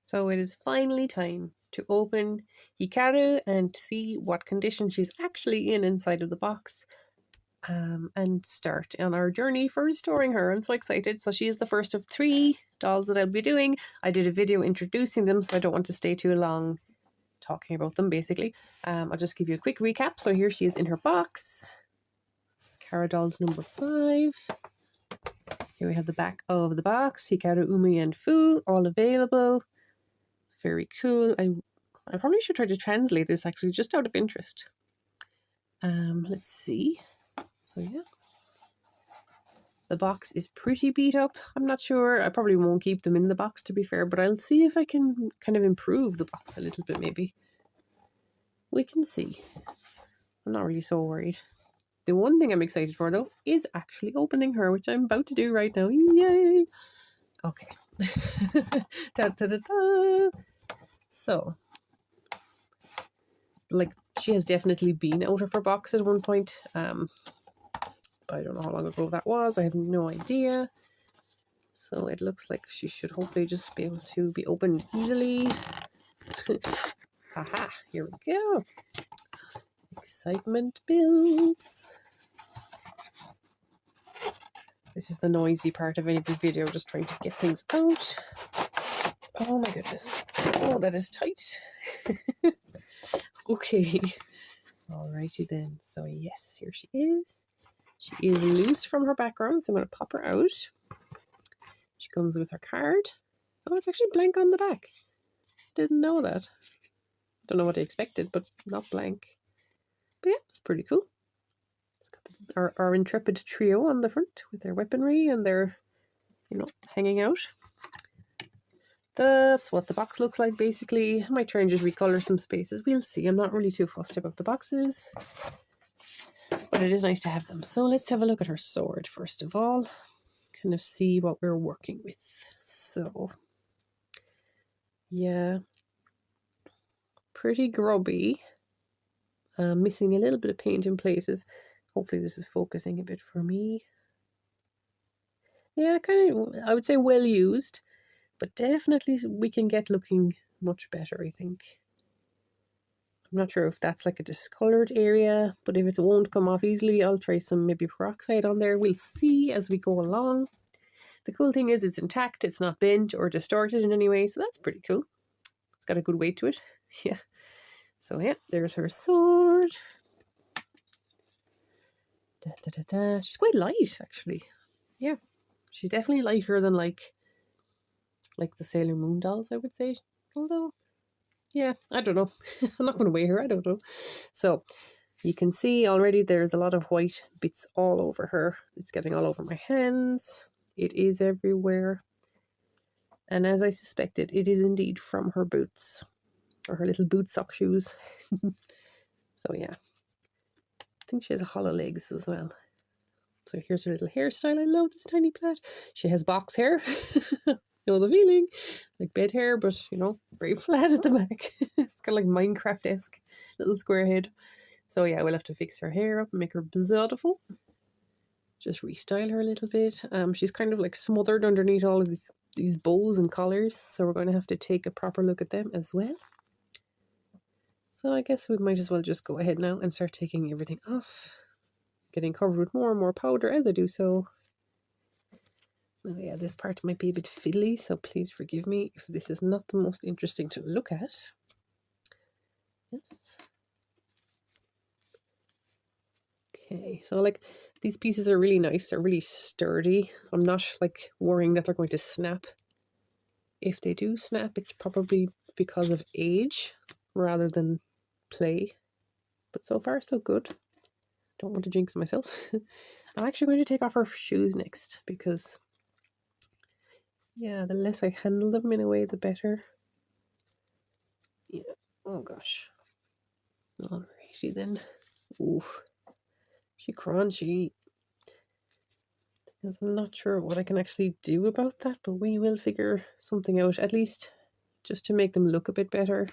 So it is finally time to open Hikaru and see what condition she's actually in inside of the box. And start on our journey for restoring her. I'm so excited. So she's the first of 3 dolls that I'll be doing. I did a video introducing them, so I don't want to stay too long talking about them, basically. I'll just give you a quick recap. So here she is in her box. Hikaru dolls number 5. Here we have the back of the box. Hikaru, Umi, and Fu, all available. Very cool. I probably should try to translate this, actually, just out of interest. Let's see. So yeah, the box is pretty beat up. I'm not sure. I probably won't keep them in the box, to be fair, but I'll see if I can kind of improve the box a little bit, maybe. We can see. I'm not really so worried. The one thing I'm excited for, though, is actually opening her, which I'm about to do right now. Yay! Okay. Da, da, da, da. So, like, she has definitely been out of her box at one point. I don't know how long ago that was. I have no idea. So it looks like she should hopefully just be able to be opened easily. Haha, here we go. Excitement builds. This is the noisy part of every video, just trying to get things out. Oh my goodness. Oh, that is tight. Okay. Alrighty then. So yes, here she is. She is loose from her background, so I'm going to pop her out. She comes with her card. Oh, it's actually blank on the back. Didn't know that. Don't know what I expected, but not blank. But yeah, it's pretty cool. It's got our intrepid trio on the front with their weaponry and their, hanging out. That's what the box looks like, basically. I might try and just recolor some spaces. We'll see. I'm not really too fussed about the boxes, but it is nice to have them. So let's have a look at her sword, first of all. Kind of see what we're working with. So, yeah. Pretty grubby. Missing a little bit of paint in places. Hopefully this is focusing a bit for me. Yeah, kind of, I would say well used. But definitely we can get looking much better, I think. I'm not sure if that's like a discolored area, but if it won't come off easily, I'll try some maybe peroxide on there. We'll see as we go along. The cool thing is it's intact, it's not bent or distorted in any way, so that's pretty cool. It's got a good weight to it. Yeah. So yeah, there's her sword. Da, da, da, da. She's quite light, actually. Yeah. She's definitely lighter than like the Sailor Moon dolls, I would say. Although, yeah, I don't know. I'm not going to weigh her, I don't know. So, you can see already there's a lot of white bits all over her. It's getting all over my hands. It is everywhere. And as I suspected, it is indeed from her boots. Or her little boot sock shoes. So, yeah. I think she has hollow legs as well. So, here's her little hairstyle. I love this tiny plait. She has box hair. Know the feeling, like bed hair, but very flat at the back. It's kind of like Minecraft-esque little square head. So yeah, we'll have to fix her hair up and make her beautiful. Just restyle her a little bit. She's kind of like smothered underneath all of these bows and collars, so we're going to have to take a proper look at them as well. So I guess we might as well just go ahead now and start taking everything off, getting covered with more and more powder as I do so. Oh yeah, this part might be a bit fiddly, so please forgive me if this is not the most interesting to look at. Yes. Okay, so like these pieces are really nice. They're really sturdy. I'm not like worrying that they're going to snap. If they do snap, it's probably because of age rather than play. But so far, so good. Don't want to jinx myself. I'm actually going to take off her shoes next because... yeah, the less I handle them in a way, the better. Yeah. Oh gosh. Alrighty then. Ooh. She crunchy. I'm not sure what I can actually do about that, but we will figure something out, at least just to make them look a bit better.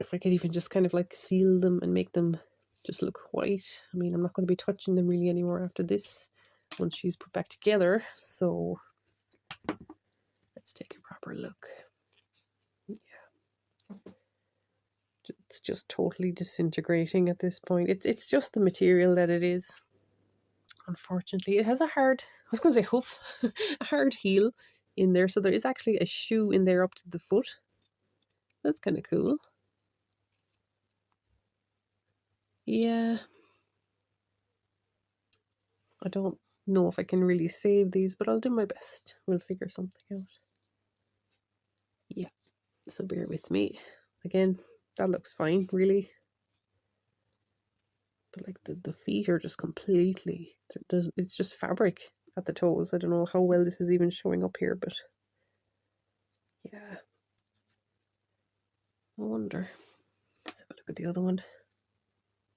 If I could even just kind of like seal them and make them just look white. I mean, I'm not going to be touching them really anymore after this, once she's put back together, so Let's take a proper look. Yeah. It's just totally disintegrating at this point. It's just the material that it is. Unfortunately, it has a hard, I was going to say hoof, a hard heel in there. So there is actually a shoe in there up to the foot. That's kind of cool. Yeah. I don't know if I can really save these, but I'll do my best. We'll figure something out. Yeah. So bear with me. Again, that looks fine, really. But like the feet are just completely, it's just fabric at the toes. I don't know how well this is even showing up here, but yeah. I wonder. Let's have a look at the other one.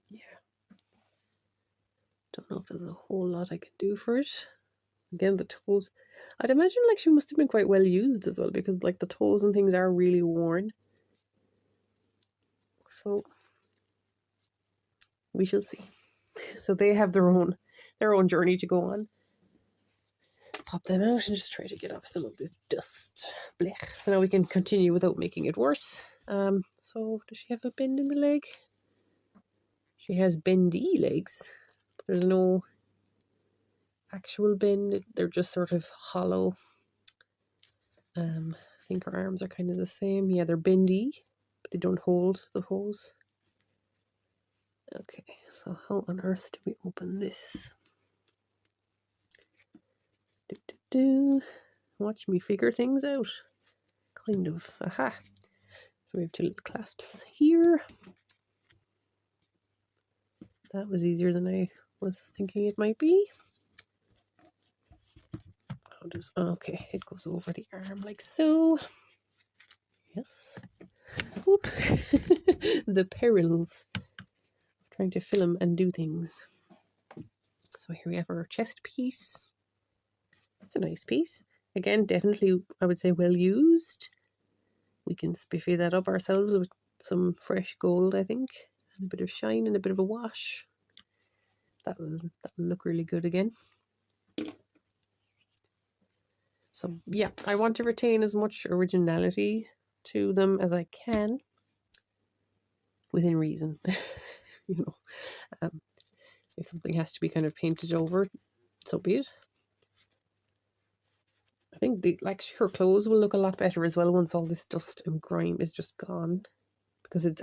Yeah. Don't know if there's a whole lot I could do for it. Again, the toes. I'd imagine like she must have been quite well used as well, because like the toes and things are really worn. So we shall see. So they have their own journey to go on. Pop them out and just try to get off some of this dust. Blech. So now we can continue without making it worse. So does she have a bend in the leg? She has bendy legs. But there's no actual bend. They're just sort of hollow. I think her arms are kind of the same. Yeah, they're bendy, but they don't hold the hose. Okay, so how on earth do we open this? Watch me figure things out. Kind of. Aha. So we have two little clasps here. That was easier than I was thinking it might be. How does, okay, it goes over the arm like so. Yes. Whoop. The perils of trying to film and do things. So here we have our chest piece. It's a nice piece. Again, definitely, I would say, well used. We can spiffy that up ourselves with some fresh gold, I think. And a bit of shine and a bit of a wash. That'll look really good again. So, yeah, I want to retain as much originality to them as I can. Within reason. You know. If something has to be kind of painted over, so be it. I think her clothes will look a lot better as well once all this dust and grime is just gone, because it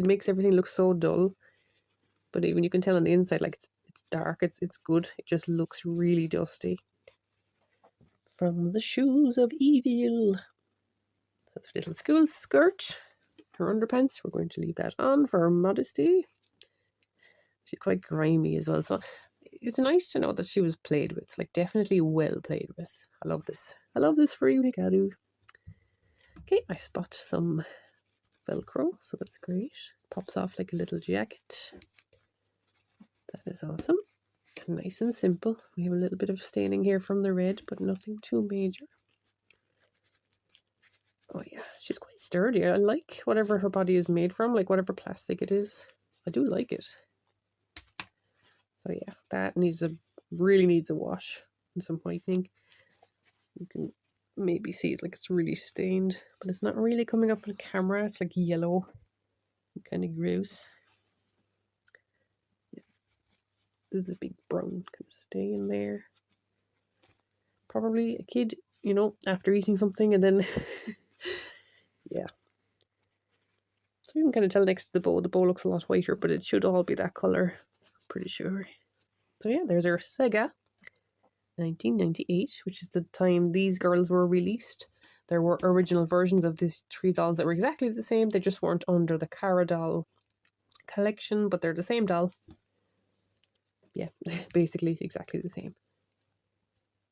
makes everything look so dull. But even you can tell on the inside, like it's dark, it's good. It just looks really dusty. From the shoes of evil. That's her little school skirt. Her underpants, we're going to leave that on for her modesty. She's quite grimy as well, so it's nice to know that she was played with, like definitely well played with. I love this. I love this for you, Hikaru. Okay, I spot some Velcro, so that's great. Pops off like a little jacket. That is awesome. Nice and simple. We have a little bit of staining here from the red, but nothing too major. Oh yeah, she's quite sturdy. I like whatever her body is made from, like whatever plastic it is. I do like it. So yeah, that really needs a wash and some whitening. You can maybe see it like it's really stained, but it's not really coming up on camera. It's like yellow, kind of gross. Yeah. There's a big brown kind of stain there. Probably a kid, you know, after eating something and then, yeah. So you can kind of tell next to the bow looks a lot whiter, but it should all be that color, pretty sure. So yeah, there's our Sega 1998, which is the time these girls were released. There were original versions of these three dolls that were exactly the same. They just weren't under the Cara doll collection, but they're the same doll. Yeah, basically exactly the same.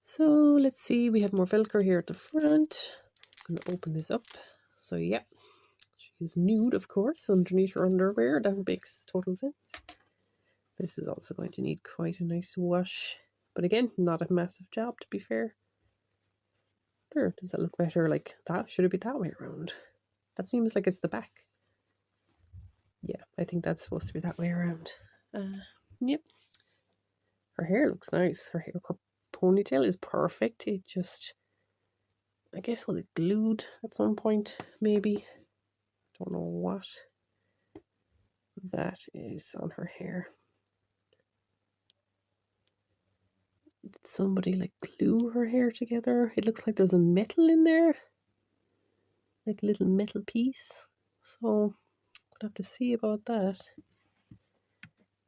So let's see, we have more Velcro here at the front. I'm going to open this up. So yeah, she's nude, of course, underneath her underwear. That makes total sense. This is also going to need quite a nice wash. But again, not a massive job, to be fair. There, does that look better like that? Should it be that way around? That seems like it's the back. Yeah, I think that's supposed to be that way around. Yep. Her hair looks nice. Her ponytail is perfect. It just I guess was it glued at some point, maybe. Don't know what that is on her hair. Did somebody like glue her hair together? It looks like there's a metal in there, like a little metal piece. So we'll have to see about that,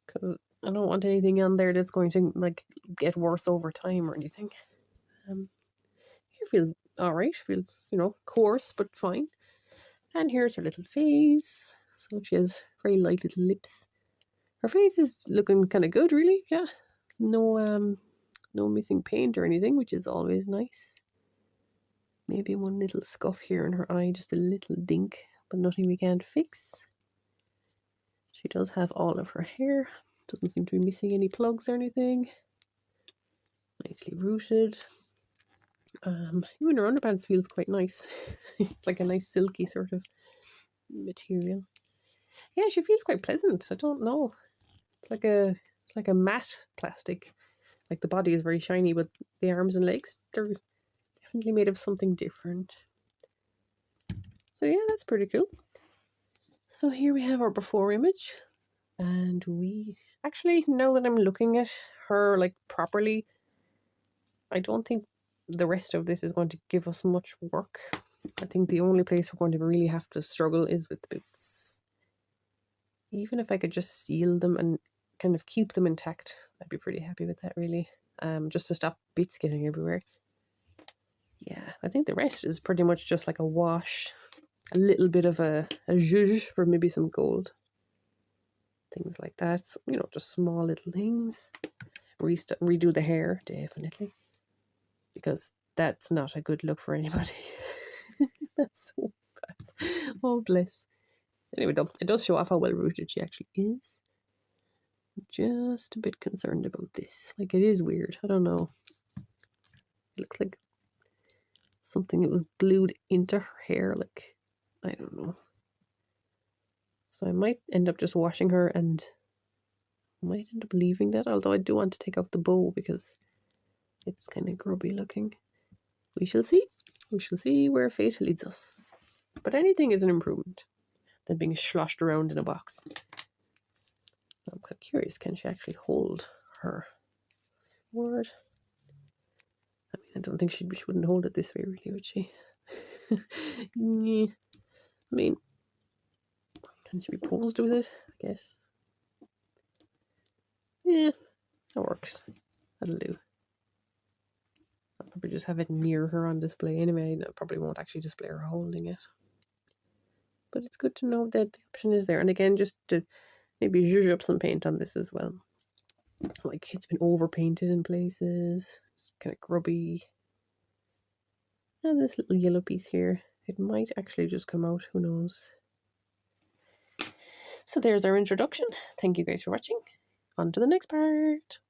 because I don't want anything on there that's going to like get worse over time or anything. Here feels alright, feels, you know, coarse but fine. And here's her little face. So she has very light little lips. Her face is looking kind of good, really. Yeah, no missing paint or anything, which is always nice. Maybe one little scuff here in her eye, just a little dink, but nothing we can't fix. She does have all of her hair. Doesn't seem to be missing any plugs or anything. Nicely rooted. Even her underpants feels quite nice. It's like a nice silky sort of material. Yeah, she feels quite pleasant. I don't know. It's like a matte plastic. Like the body is very shiny, but the arms and legs, they're definitely made of something different. So yeah, that's pretty cool. So here we have our before image. And we actually, now that I'm looking at her like properly, I don't think the rest of this is going to give us much work. I think the only place we're going to really have to struggle is with the boots. Even if I could just seal them and kind of keep them intact, I'd be pretty happy with that, really. Just to stop bits getting everywhere. Yeah, I think the rest is pretty much just like a wash. A little bit of a zhuzh for maybe some gold. Things like that. So, you know, just small little things. Redo the hair, definitely. Because that's not a good look for anybody. That's so bad. Oh, bless. Anyway, it does show off how well rooted she actually is. Just a bit concerned about this. Like, it is weird. I don't know. It looks like something that was glued into her hair. Like, I don't know. So I might end up just washing her and might end up leaving that. Although I do want to take off the bow because it's kind of grubby looking. We shall see. We shall see where fate leads us. But anything is an improvement than being sloshed around in a box. I'm kind of curious, can she actually hold her sword? I mean, I don't think she wouldn't hold it this way, really, would she? Yeah. I mean, can she be posed with it? I guess. Yeah, that works. That'll do. I'll probably just have it near her on display anyway. I probably won't actually display her holding it. But it's good to know that the option is there. And again, just to maybe zhuzh up some paint on this as well. Like, it's been overpainted in places. It's kind of grubby. And this little yellow piece here, it might actually just come out, who knows. So there's our introduction. Thank you guys for watching. On to the next part.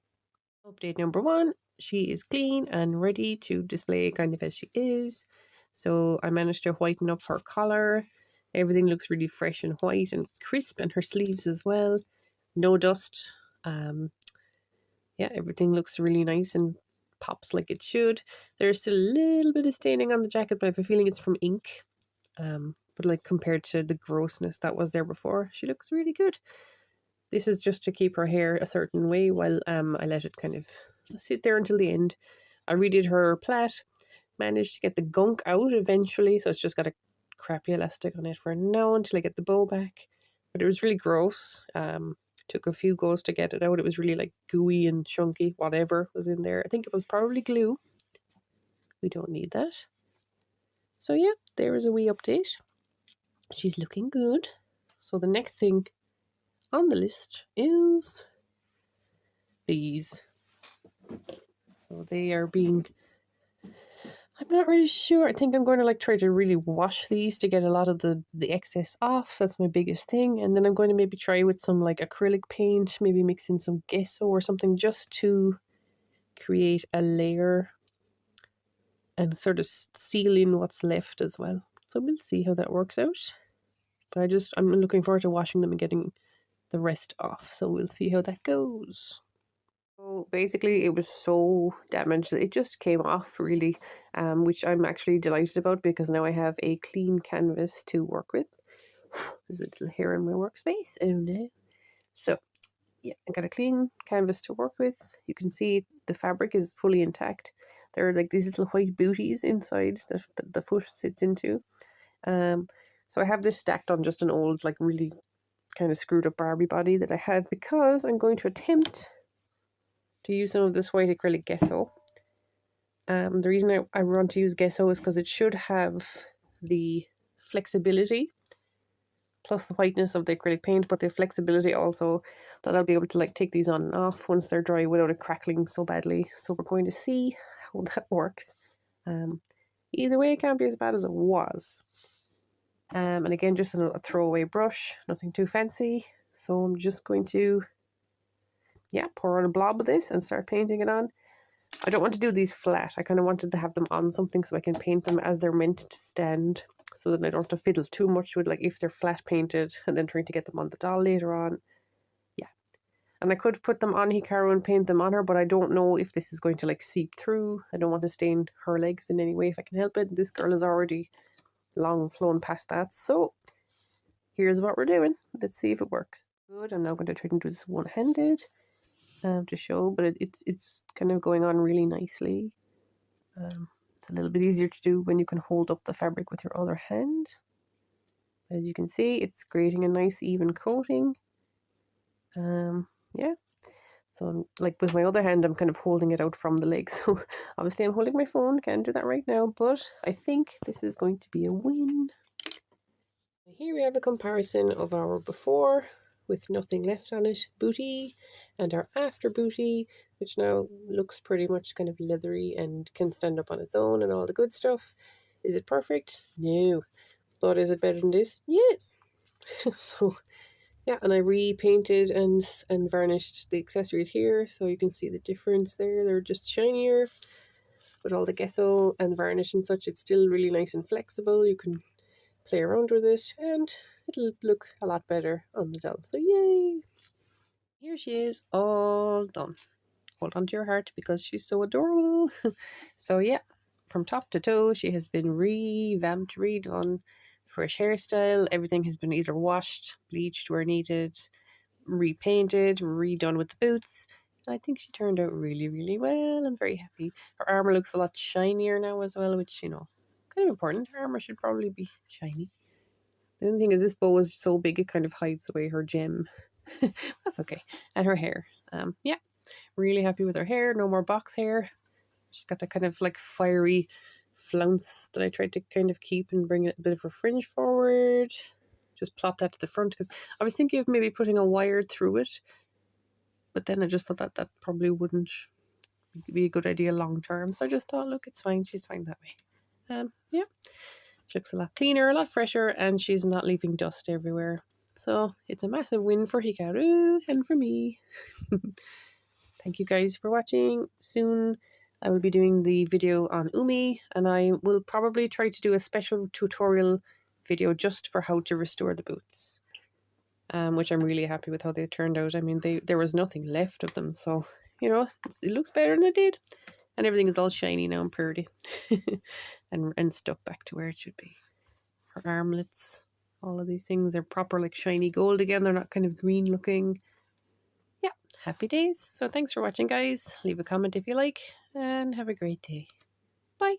Update number 1. She is clean and ready to display kind of as she is. So I managed to whiten up her collar. Everything looks really fresh and white and crisp, and her sleeves as well. No dust. Yeah, everything looks really nice and pops like it should. There's still a little bit of staining on the jacket, but I have a feeling it's from ink. But like compared to the grossness that was there before, she looks really good. This is just to keep her hair a certain way while I let it kind of sit there until the end. I redid her plait, managed to get the gunk out eventually, so it's just got a crappy elastic on it for now until I get the bow back. But it was really gross. Took a few goes to get it out. It was really like gooey and chunky, whatever was in there. I think it was probably glue. We don't need that. So yeah, there is a wee update. She's looking good. So the next thing on the list is these. So they are being, I'm not really sure. I think I'm going to like try to really wash these to get a lot of the excess off. That's my biggest thing. And then I'm going to maybe try with some like acrylic paint, maybe mix in some gesso or something just to create a layer and sort of seal in what's left as well. So we'll see how that works out. But I'm looking forward to washing them and getting the rest off. So we'll see how that goes. So basically, it was so damaged that it just came off really, which I'm actually delighted about because now I have a clean canvas to work with. There's a little hair in my workspace. Oh no. So yeah, I got a clean canvas to work with. You can see the fabric is fully intact. There are like these little white booties inside that the foot sits into. Um, so I have this stacked on just an old, like really kind of screwed up Barbie body that I have because I'm going to attempt to use some of this white acrylic gesso. The reason I want to use gesso is because it should have the flexibility plus the whiteness of the acrylic paint, but the flexibility also that I'll be able to like take these on and off once they're dry without it crackling so badly. So we're going to see how that works. Either way, it can't be as bad as it was. And again, just a throwaway brush, nothing too fancy. So I'm just going to, yeah, pour out a blob of this and start painting it on. I don't want to do these flat. I kind of wanted to have them on something so I can paint them as they're meant to stand, so that I don't have to fiddle too much with like if they're flat painted and then trying to get them on the doll later on. Yeah. And I could put them on Hikaru and paint them on her, but I don't know if this is going to like seep through. I don't want to stain her legs in any way if I can help it. This girl is already long flown past that. So here's what we're doing. Let's see if it works. Good. I'm now going to try and do this one-handed to show, but it's kind of going on really nicely. It's a little bit easier to do when you can hold up the fabric with your other hand. As you can see, it's creating a nice even coating. Yeah. So I'm, like with my other hand, I'm kind of holding it out from the leg. So obviously I'm holding my phone, can't do that right now, but I think this is going to be a win. Here we have a comparison of our before with nothing left on it booty and our after booty, which now looks pretty much kind of leathery and can stand up on its own and all the good stuff. Is it perfect? No. But is it better than this? Yes. So yeah, and I repainted and varnished the accessories here, so you can see the difference there. They're just shinier with all the gesso and varnish and such. It's still really nice and flexible. You can play around with it and it'll look a lot better on the doll. So yay! Here she is, all done. Hold on to your heart because she's so adorable. So yeah, from top to toe, she has been revamped, redone. Fresh hairstyle, everything has been either washed, bleached where needed, repainted, redone with the boots. I think she turned out really, really well. I'm very happy. Her armor looks a lot shinier now as well, which, you know, kind of important. Her armor should probably be shiny. The only thing is this bow is so big it kind of hides away her gem. That's okay. And her hair. Yeah, really happy with her hair. No more box hair. She's got that kind of like fiery flounce that I tried to kind of keep and bring a bit of her fringe forward. Just plop that to the front because I was thinking of maybe putting a wire through it, but then I just thought that probably wouldn't be a good idea long term. So I just thought, look, it's fine. She's fine that way. Yeah, she looks a lot cleaner, a lot fresher, and she's not leaving dust everywhere. So it's a massive win for Hikaru and for me. Thank you guys for watching. Soon I will be doing the video on Umi, and I will probably try to do a special tutorial video just for how to restore the boots, which I'm really happy with how they turned out. I mean, there was nothing left of them, so, you know, it looks better than it did. And everything is all shiny now and pretty and stuck back to where it should be. Her armlets, all of these things, they're proper like shiny gold again. They're not kind of green looking. Yeah, happy days. So thanks for watching, guys. Leave a comment if you like, and have a great day. Bye.